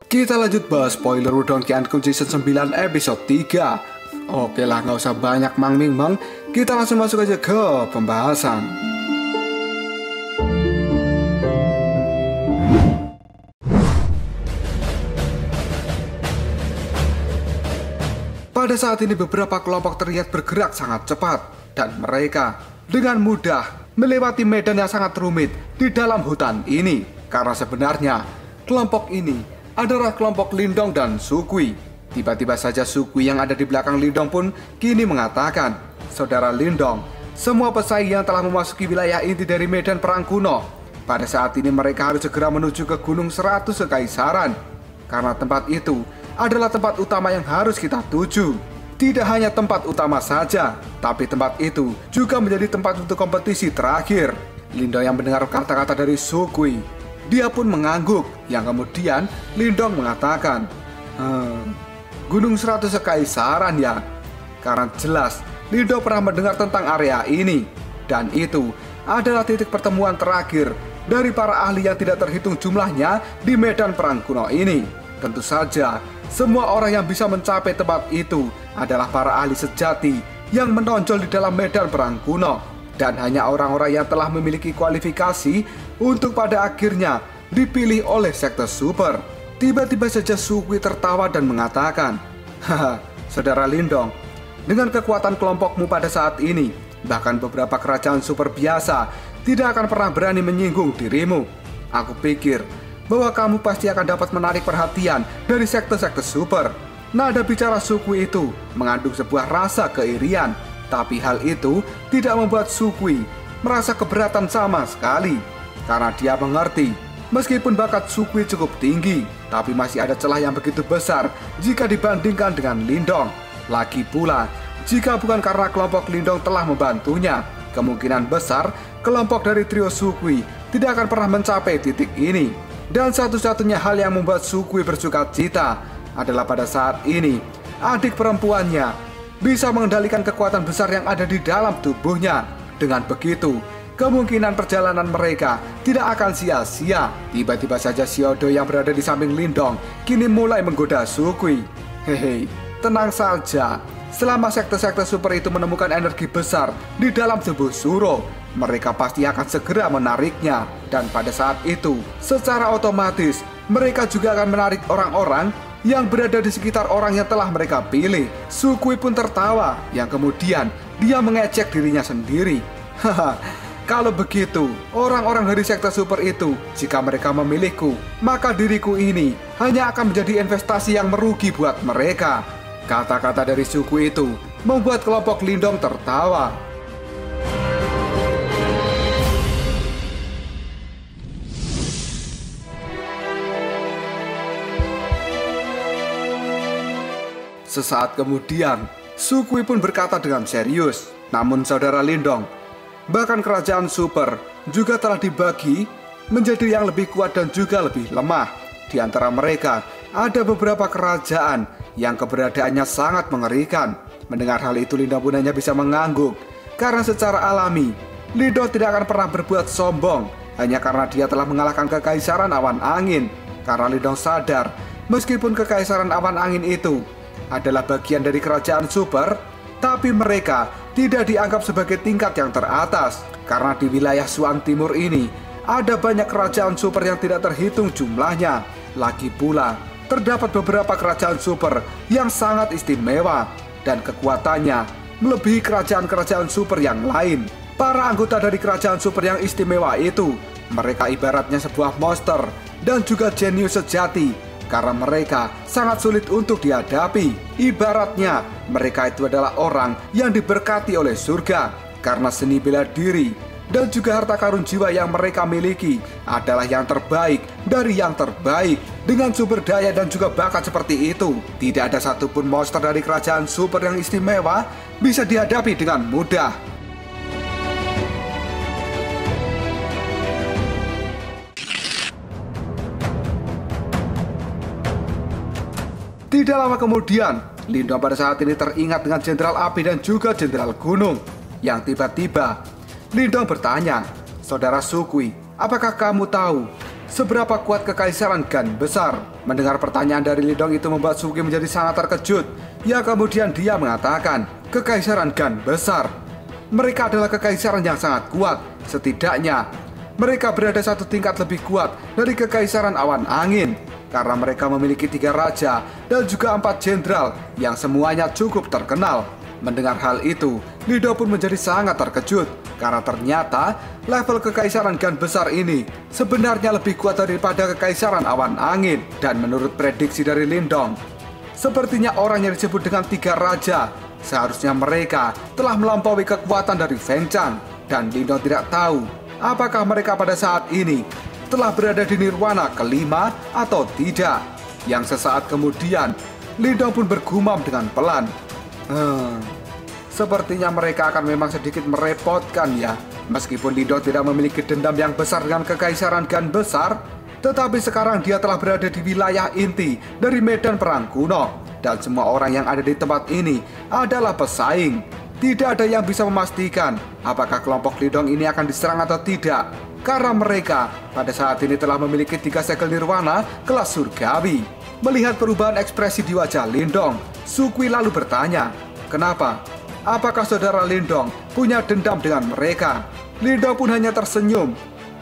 Kita lanjut bahas spoiler Udon Kyanku Season 9 episode 3. Oke lah, nggak usah banyak mang-ming-mang, kita langsung masuk aja ke pembahasan. Pada saat ini beberapa kelompok terlihat bergerak sangat cepat, dan mereka dengan mudah melewati medan yang sangat rumit di dalam hutan ini. Karena sebenarnya kelompok ini adalah kelompok Lindong dan Sukui. Tiba-tiba saja Sukui yang ada di belakang Lindong pun kini mengatakan, "Saudara Lindong, semua pesaing yang telah memasuki wilayah inti dari medan perang kuno, pada saat ini mereka harus segera menuju ke Gunung 100 Kekaisaran. Karena tempat itu adalah tempat utama yang harus kita tuju. Tidak hanya tempat utama saja, tapi tempat itu juga menjadi tempat untuk kompetisi terakhir." Lindong yang mendengar kata-kata dari Sukui, dia pun mengangguk, yang kemudian Lindong mengatakan, Gunung 100 Kekaisaran ya? Karena jelas Lindong pernah mendengar tentang area ini, dan itu adalah titik pertemuan terakhir dari para ahli yang tidak terhitung jumlahnya di medan perang kuno ini. Tentu saja, semua orang yang bisa mencapai tempat itu adalah para ahli sejati yang menonjol di dalam medan perang kuno. Dan hanya orang-orang yang telah memiliki kualifikasi untuk pada akhirnya dipilih oleh sekte super. Tiba-tiba saja Sukui tertawa dan mengatakan, "Haha, Saudara Lindong, dengan kekuatan kelompokmu pada saat ini, bahkan beberapa kerajaan super biasa tidak akan pernah berani menyinggung dirimu. Aku pikir bahwa kamu pasti akan dapat menarik perhatian dari sekte-sekte super." Nada bicara Sukui itu mengandung sebuah rasa keirian, tapi hal itu tidak membuat Sukui merasa keberatan sama sekali. Karena dia mengerti, meskipun bakat Sukui cukup tinggi, tapi masih ada celah yang begitu besar jika dibandingkan dengan Lindong. Lagi pula, jika bukan karena kelompok Lindong telah membantunya, kemungkinan besar kelompok dari trio Sukui tidak akan pernah mencapai titik ini. Dan satu-satunya hal yang membuat Sukui bersuka cita adalah pada saat ini adik perempuannya bisa mengendalikan kekuatan besar yang ada di dalam tubuhnya. Dengan begitu, kemungkinan perjalanan mereka tidak akan sia-sia. Tiba-tiba saja Siodo yang berada di samping Lindong kini mulai menggoda Sukui. Hehe, tenang saja. Selama sekte-sekte super itu menemukan energi besar di dalam tubuh Suro, mereka pasti akan segera menariknya. Dan pada saat itu, secara otomatis, mereka juga akan menarik orang-orang yang berada di sekitar orang yang telah mereka pilih. Sukui pun tertawa, yang kemudian dia mengejek dirinya sendiri. Haha, kalau begitu, orang-orang dari sekte super itu, jika mereka memilihku, maka diriku ini hanya akan menjadi investasi yang merugi buat mereka. Kata-kata dari Sukui itu membuat kelompok Lindong tertawa. Sesaat kemudian, Sukui pun berkata dengan serius, "Namun Saudara Lindong, bahkan kerajaan super juga telah dibagi menjadi yang lebih kuat dan juga lebih lemah. Di antara mereka ada beberapa kerajaan yang keberadaannya sangat mengerikan." Mendengar hal itu, Lindong pun hanya bisa mengangguk. Karena secara alami, Lindong tidak akan pernah berbuat sombong hanya karena dia telah mengalahkan Kekaisaran Awan Angin. Karena Lindong sadar, meskipun Kekaisaran Awan Angin itu adalah bagian dari kerajaan super, tapi mereka tidak dianggap sebagai tingkat yang teratas. Karena di wilayah Suan Timur ini ada banyak kerajaan super yang tidak terhitung jumlahnya. Lagi pula, terdapat beberapa kerajaan super yang sangat istimewa dan kekuatannya melebihi kerajaan-kerajaan super yang lain. Para anggota dari kerajaan super yang istimewa itu, mereka ibaratnya sebuah monster dan juga jenius sejati. Karena mereka sangat sulit untuk dihadapi. Ibaratnya mereka itu adalah orang yang diberkati oleh surga. Karena seni bela diri dan juga harta karun jiwa yang mereka miliki adalah yang terbaik dari yang terbaik. Dengan sumber daya dan juga bakat seperti itu, tidak ada satupun monster dari kerajaan super yang istimewa bisa dihadapi dengan mudah. Tidak lama kemudian, Lindong pada saat ini teringat dengan Jenderal Api dan juga Jenderal Gunung. Yang tiba-tiba, Lindong bertanya, "Saudara Sukui, apakah kamu tahu seberapa kuat kekaisaran Gan besar? Mendengar pertanyaan dari Lindong itu membuat Sukui menjadi sangat terkejut. Ya kemudian dia mengatakan, kekaisaran Gan besar. Mereka adalah kekaisaran yang sangat kuat. Setidaknya mereka berada satu tingkat lebih kuat dari kekaisaran awan angin. Karena mereka memiliki 3 raja dan juga 4 jenderal yang semuanya cukup terkenal. Mendengar hal itu, Lindong pun menjadi sangat terkejut. Karena ternyata level kekaisaran Gan besar ini sebenarnya lebih kuat daripada kekaisaran awan angin. Dan menurut prediksi dari Lindong, sepertinya orang yang disebut dengan 3 raja, seharusnya mereka telah melampaui kekuatan dari Feng Chang. Dan Lindong tidak tahu apakah mereka pada saat ini telah berada di nirwana kelima atau tidak. Yang sesaat kemudian Lindong pun bergumam dengan pelan, sepertinya mereka akan memang sedikit merepotkan ya. Meskipun Lindong tidak memiliki dendam yang besar dengan kekaisaran Gan besar, tetapi sekarang dia telah berada di wilayah inti dari medan perang kuno. Dan semua orang yang ada di tempat ini adalah pesaing. Tidak ada yang bisa memastikan apakah kelompok Lindong ini akan diserang atau tidak. Karena mereka pada saat ini telah memiliki 3 segel nirwana kelas surgawi. Melihat perubahan ekspresi di wajah Lindong, Sukui lalu bertanya, kenapa? Apakah saudara Lindong punya dendam dengan mereka? Lindong pun hanya tersenyum.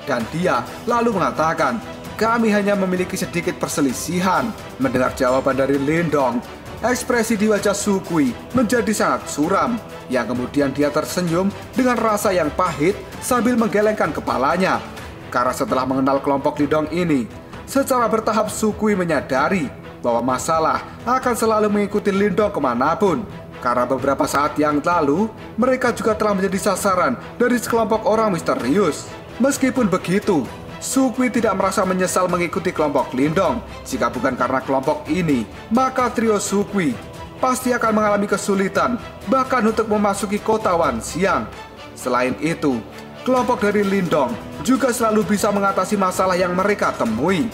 Dan dia lalu mengatakan, kami hanya memiliki sedikit perselisihan. Mendengar jawaban dari Lindong, ekspresi di wajah Sukui menjadi sangat suram. Yang kemudian dia tersenyum dengan rasa yang pahit sambil menggelengkan kepalanya. Karena setelah mengenal kelompok Lindong ini, secara bertahap Sukui menyadari bahwa masalah akan selalu mengikuti Lindong kemanapun. Karena beberapa saat yang lalu, mereka juga telah menjadi sasaran dari sekelompok orang misterius. Meskipun begitu, Sukui tidak merasa menyesal mengikuti kelompok Lindong. Jika bukan karena kelompok ini, maka trio Sukui pasti akan mengalami kesulitan, bahkan untuk memasuki kota Wanxiang. Selain itu, kelompok dari Lindong juga selalu bisa mengatasi masalah yang mereka temui.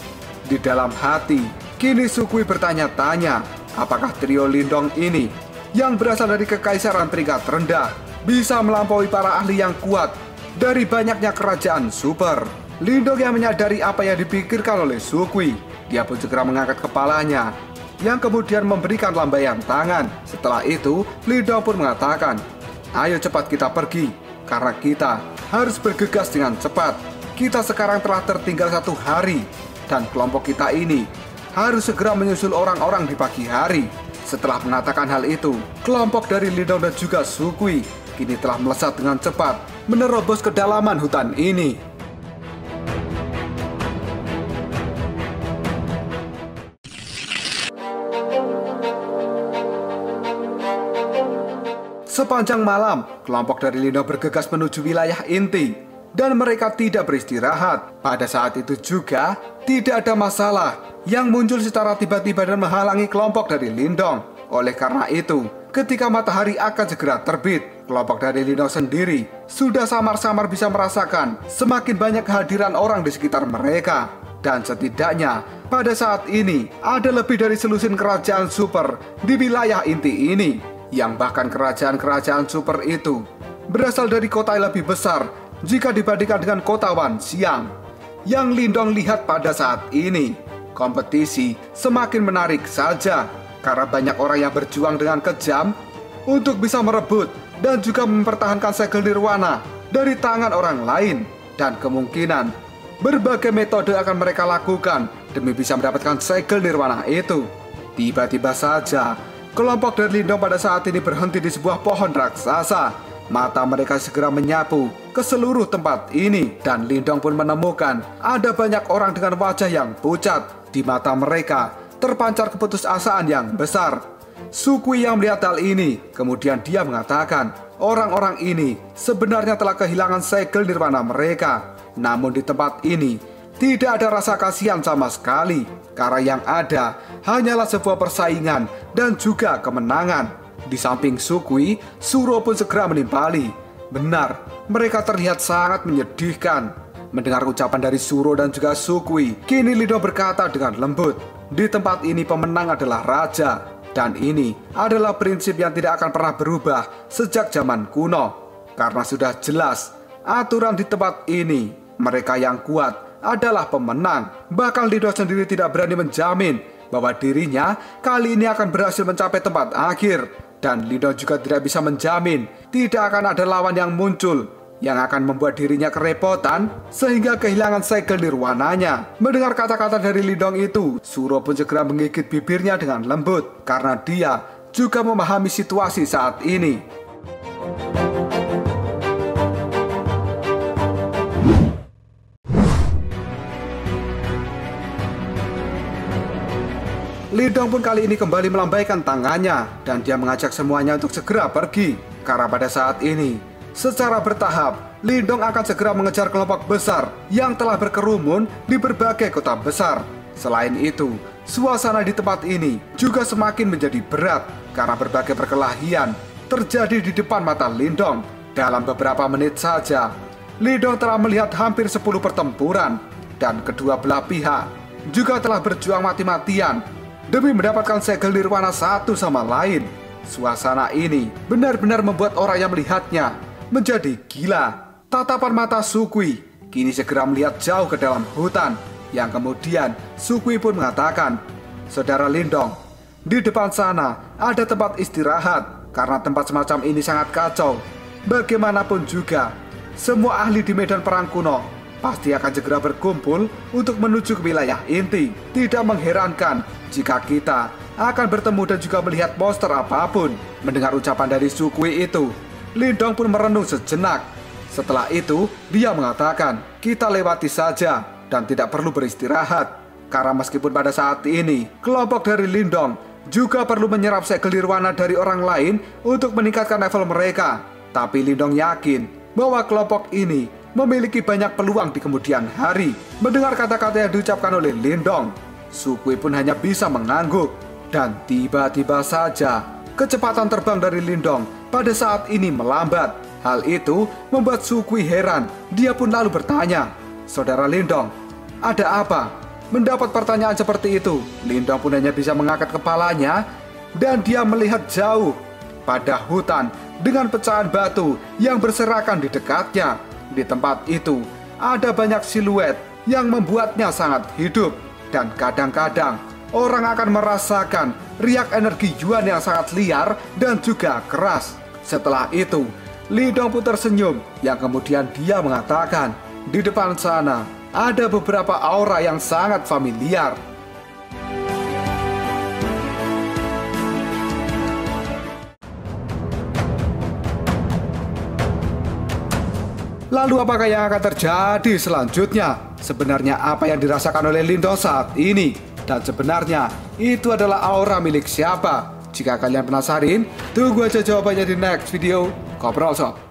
Di dalam hati, kini Sukui bertanya-tanya, apakah trio Lindong ini yang berasal dari kekaisaran peringkat rendah bisa melampaui para ahli yang kuat dari banyaknya kerajaan super. Lindong yang menyadari apa yang dipikirkan oleh Sukui, dia pun segera mengangkat kepalanya, yang kemudian memberikan lambaian tangan. Setelah itu, Lindong pun mengatakan, ayo cepat kita pergi, karena kita harus bergegas dengan cepat. Kita sekarang telah tertinggal 1 hari, dan kelompok kita ini harus segera menyusul orang-orang di pagi hari. Setelah mengatakan hal itu, kelompok dari Lindong dan juga Sukui kini telah melesat dengan cepat menerobos kedalaman hutan ini. Sepanjang malam, kelompok dari Lindong bergegas menuju wilayah inti, dan mereka tidak beristirahat. Pada saat itu juga, tidak ada masalah yang muncul secara tiba-tiba dan menghalangi kelompok dari Lindong. Oleh karena itu, ketika matahari akan segera terbit, kelompok dari Lindong sendiri sudah samar-samar bisa merasakan semakin banyak kehadiran orang di sekitar mereka. Dan setidaknya, pada saat ini, ada lebih dari selusin kerajaan super di wilayah inti ini. Yang bahkan kerajaan-kerajaan super itu berasal dari kota yang lebih besar jika dibandingkan dengan kota Wanxiang. Yang Lindong lihat pada saat ini, kompetisi semakin menarik saja karena banyak orang yang berjuang dengan kejam untuk bisa merebut dan juga mempertahankan segel nirwana dari tangan orang lain. Dan kemungkinan berbagai metode akan mereka lakukan demi bisa mendapatkan segel nirwana itu. Tiba-tiba saja, kelompok dari Lindong pada saat ini berhenti di sebuah pohon raksasa. Mata mereka segera menyapu ke seluruh tempat ini, dan Lindong pun menemukan ada banyak orang dengan wajah yang pucat. Di mata mereka terpancar keputusasaan yang besar. Sukui yang melihat hal ini, kemudian dia mengatakan, orang-orang ini sebenarnya telah kehilangan segel nirwana mereka. Namun di tempat ini tidak ada rasa kasihan sama sekali, karena yang ada hanyalah sebuah persaingan dan juga kemenangan. Di samping Sukui, Suro pun segera menimpali. Benar, mereka terlihat sangat menyedihkan. Mendengar ucapan dari Suro dan juga Sukui, kini Lindong berkata dengan lembut, di tempat ini pemenang adalah raja. Dan ini adalah prinsip yang tidak akan pernah berubah sejak zaman kuno. Karena sudah jelas, aturan di tempat ini, mereka yang kuat adalah pemenang. Bahkan Lindong sendiri tidak berani menjamin bahwa dirinya kali ini akan berhasil mencapai tempat akhir. Dan Lindong juga tidak bisa menjamin tidak akan ada lawan yang muncul yang akan membuat dirinya kerepotan sehingga kehilangan segel nirwananya. Mendengar kata-kata dari Lindong itu, Suro pun segera menggigit bibirnya dengan lembut karena dia juga memahami situasi saat ini. Lindong pun kali ini kembali melambaikan tangannya dan dia mengajak semuanya untuk segera pergi. Karena pada saat ini, secara bertahap, Lindong akan segera mengejar kelompok besar yang telah berkerumun di berbagai kota besar. Selain itu, suasana di tempat ini juga semakin menjadi berat karena berbagai perkelahian terjadi di depan mata Lindong. Dalam beberapa menit saja, Lindong telah melihat hampir 10 pertempuran dan kedua belah pihak juga telah berjuang mati-matian demi mendapatkan segel nirwana satu sama lain. Suasana ini benar-benar membuat orang yang melihatnya menjadi gila. Tatapan mata Sukui kini segera melihat jauh ke dalam hutan. Yang kemudian Sukui pun mengatakan, "Saudara Lindong, di depan sana ada tempat istirahat. Karena tempat semacam ini sangat kacau. Bagaimanapun juga, semua ahli di medan perang kuno pasti akan segera berkumpul untuk menuju ke wilayah inti. Tidak mengherankan jika kita akan bertemu dan juga melihat monster apapun." Mendengar ucapan dari Sukui itu, Lindong pun merenung sejenak. Setelah itu, dia mengatakan, "Kita lewati saja dan tidak perlu beristirahat." Karena meskipun pada saat ini, kelompok dari Lindong juga perlu menyerap segel nirwana dari orang lain untuk meningkatkan level mereka. Tapi Lindong yakin bahwa kelompok ini memiliki banyak peluang di kemudian hari. Mendengar kata-kata yang diucapkan oleh Lindong, Sukui pun hanya bisa mengangguk. Dan tiba-tiba saja, kecepatan terbang dari Lindong pada saat ini melambat. Hal itu membuat Sukui heran. Dia pun lalu bertanya, "Saudara Lindong, ada apa?" Mendapat pertanyaan seperti itu, Lindong pun hanya bisa mengangkat kepalanya dan dia melihat jauh pada hutan dengan pecahan batu yang berserakan di dekatnya. Di tempat itu ada banyak siluet yang membuatnya sangat hidup. Dan kadang-kadang orang akan merasakan riak energi Yuan yang sangat liar dan juga keras. Setelah itu, Lindong pun tersenyum yang kemudian dia mengatakan, "Di depan sana ada beberapa aura yang sangat familiar." Lalu apakah yang akan terjadi selanjutnya? Sebenarnya apa yang dirasakan oleh Lindong saat ini? Dan sebenarnya itu adalah aura milik siapa? Jika kalian penasaran, tunggu aja jawabannya di next video. Koprol Sob.